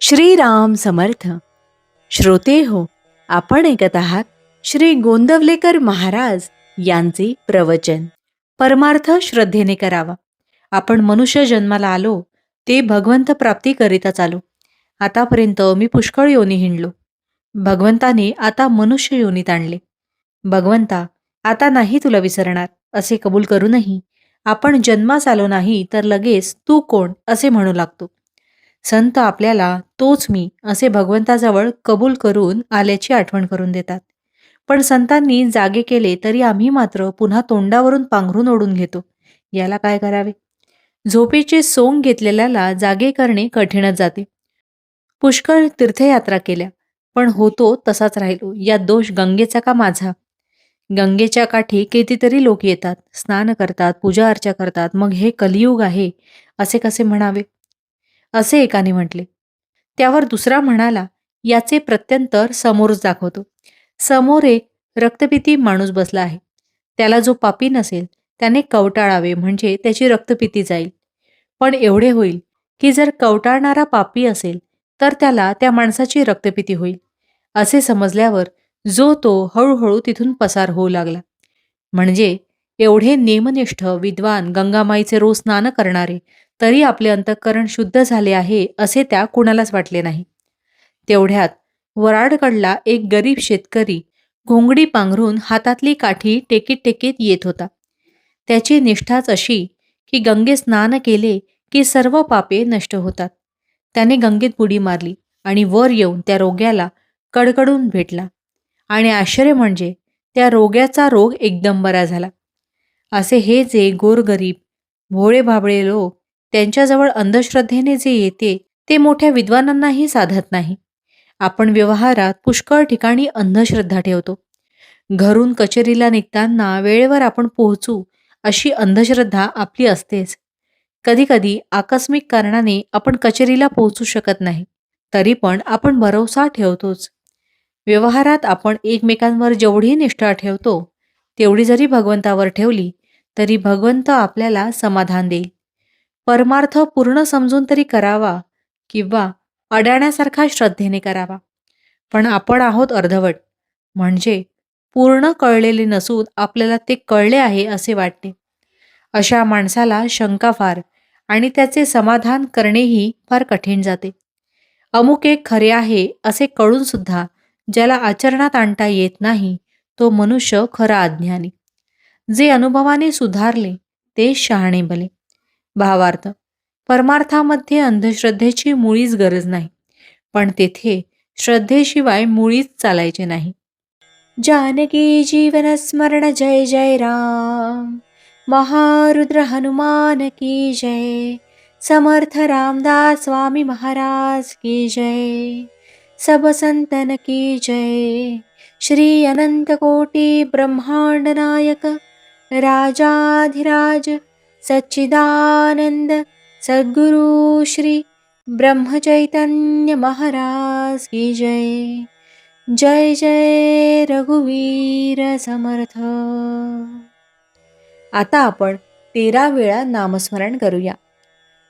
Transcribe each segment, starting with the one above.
श्रीराम समर्थ. श्रोते हो, आपण ऐकत आहात श्री गोंदवलेकर महाराज यांचे प्रवचन. परमार्थ श्रद्धेने करावा. आपण मनुष्य जन्माला आलो ते भगवंत प्राप्तीकरिताच आलो. आतापर्यंत मी पुष्कळ योनी हिंडलो. भगवंताने आता मनुष्य योनीत आणले. भगवंता, आता नाही तुला विसरणार असे कबूल करूनही आपण जन्मास आलो नाही तर लगेच तू कोण असे म्हणू लागतो. संत आपल्याला तोच मी असे भगवंताजवळ कबूल करून आल्याची आठवण करून देतात. पण संतांनी जागे केले तरी आम्ही मात्र पुन्हा तोंडावरून पांघरून ओढून घेतो. याला काय करावे? झोपेचे सोंग घेतलेल्याला जागे करणे कठीणच जाते. पुष्कळ तीर्थयात्रा केल्या पण होतो तसाच राहिलो. यात दोष गंगेचा का माझा? गंगेच्या काठी कितीतरी लोक येतात, स्नान करतात, पूजा अर्चा करतात, मग हे कलियुग आहे असे कसे म्हणावे असे एकाने म्हटले. त्यावर दुसरा म्हणाला, याचे प्रत्यंतर समोरच दाखवतो. समोर एक रक्तपिती माणूस बसला आहे. त्याला जो पापी नसेल त्याने कवटाळावे म्हणजे त्याची रक्तपिती जाईल. पण एवढे होईल की जर कवटाळणारा पापी असेल तर त्याला त्या माणसाची रक्तपिती होईल. असे समजल्यावर जो तो हळूहळू तिथून पसार होऊ लागला. म्हणजे एवढे नेमनिष्ठ विद्वान गंगामाईचे रोज स्नान करणारे तरी आपले अंतःकरण शुद्ध झाले आहे असे त्या कुणालाच वाटले नाही. तेवढ्यात वराडकडला एक गरीब शेतकरी घोंगडी पांघरून हातातली काठी टेकीत टेकीत येत होता. त्याची निष्ठाच अशी की गंगे स्नान केले की सर्व पापे नष्ट होतात. त्याने गंगेत बुडी मारली आणि वर येऊन त्या रोग्याला कडकडून भेटला आणि आश्चर्य म्हणजे त्या रोग्याचा रोग एकदम बरा झाला. असे हे जे गोरगरीब भोळे भाबळे लोक त्यांच्याजवळ अंधश्रद्धेने जे येते ते मोठ्या विद्वानांनाही साधत नाही. आपण व्यवहारात पुष्कळ ठिकाणी अंधश्रद्धा ठेवतो. घरून कचेरीला निघताना वेळेवर आपण पोहोचू अशी अंधश्रद्धा आपली असतेच. कधीकधी आकस्मिक कारणाने आपण कचेरीला पोहोचू शकत नाही तरी पण आपण भरोसा ठेवतोच. व्यवहारात आपण एकमेकांवर जेवढी निष्ठा ठेवतो तेवढी जरी भगवंतावर ठेवली तरी भगवंत आपल्याला समाधान देईल. परमार्थ पूर्ण समजून तरी करावा किंवा अडाण्यासारखा श्रद्धेने करावा. पण आपण आहोत अर्धवट, म्हणजे पूर्ण कळलेले नसून आपल्याला ते कळले आहे असे वाटते. अशा माणसाला शंका फार आणि त्याचे समाधान करणेही फार कठीण जाते. अमुक एक खरे आहे असे कळून सुद्धा ज्याला आचरणात आणता येत नाही तो मनुष्य खरा अज्ञानी. जे अनुभवाने सुधारले ते शहाणे भले. भावार्थ, परमार्थामध्ये अंधश्रद्धेची मुळीच गरज नाही, पण तेथे श्रद्धेशिवाय मुळीच चालायचे नाही. जानकी जीवन स्मरण जय जय राम. महारुद्र हनुमान की जय. समर्थ रामदास स्वामी महाराज की जय. सब संतन की जय. श्री अनंत कोटी ब्रह्मांड नायक राजाधिराज सच्चिदानंद सद्गुरु श्री ब्रह्मचैतन्य महाराज की जय. जय जय रघुवीर समर्थ. आता आपण 13 वेळा नामस्मरण करूया.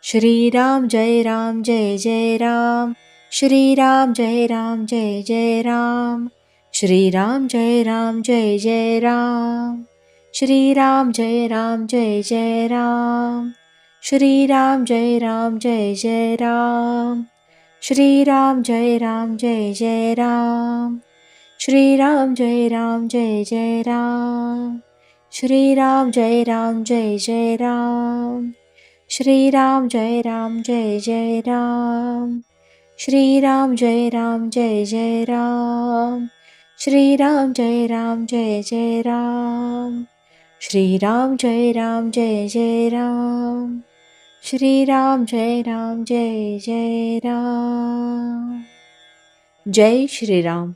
श्रीराम जय राम जय जय राम. श्रीराम जय राम जय जय राम. श्रीराम जय राम जय जय राम. श्रीराम जय राम जय जय राम. श्रीराम जय राम जय जय राम. श्रीराम जय राम जय जय राम. श्रीराम जय राम जय जय राम. श्रीराम जय राम जय जय राम. श्रीराम जय राम जय जय राम. श्रीराम जय राम जय जय राम. श्रीराम जय राम जय जय राम. श्रीराम जय राम जय जय राम. श्रीराम जय राम जय जय राम. जय श्रीराम.